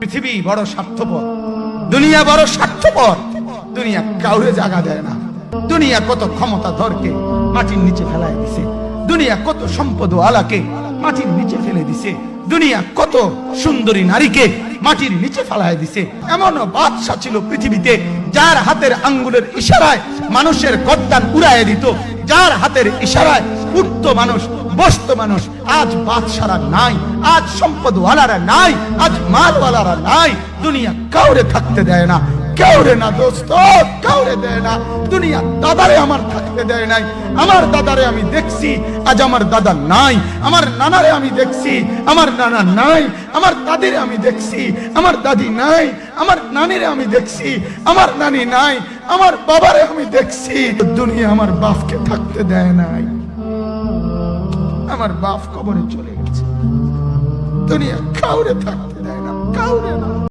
পৃথিবী বড় স্বার্থপর, দুনিয়া বড় স্বার্থপর। দুনিয়া কাউরে জায়গা দেয় না। দুনিয়া কত ক্ষমতাধরকে মাটির নিচে ফেলায় দিছে, দুনিয়া কত সম্পদ আলাকে মাটির নিচে ফেলে দিছে, দুনিয়া কত সুন্দরী নারীকে মাটির নিচে ফেলায় দিছে। এমন বাদশা ছিল পৃথিবীতে যার হাতের আঙ্গুলের ইশারায় মানুষের গর্দান উড়াইয়া দিত, যার হাতের ইশারায় উঠতো মানুষ, বসতো মানুষ। আজ বাদশারা নাই, আজ সম্পদওয়ালারা নাই, আজ মালওয়ালারা নাই। দুনিয়া কাউরে থাকতে দেয় না, কাউরে না দোস্ত, কাউরে দেয় না। দুনিয়া দাদারে আমার থাকতে দেয় নাই। আমার দাদারে আমি দেখছি, আজ আমার দাদা নাই। আমার নানারে আমি দেখছি, আমার নানা নাই। আমার দাদিরে আমি দেখছি, আমার দাদি নাই। আমার নানিরে আমি দেখছি, আমার নানি নাই। আমার বাবারে আমি দেখছি। দুনিয়া আমার বাপকে থাকতে দেয় নাই। আমার বাপ কবরে চলে গেছে। দুনিয়া কাউরে থাকতে দেয় না, কাউরে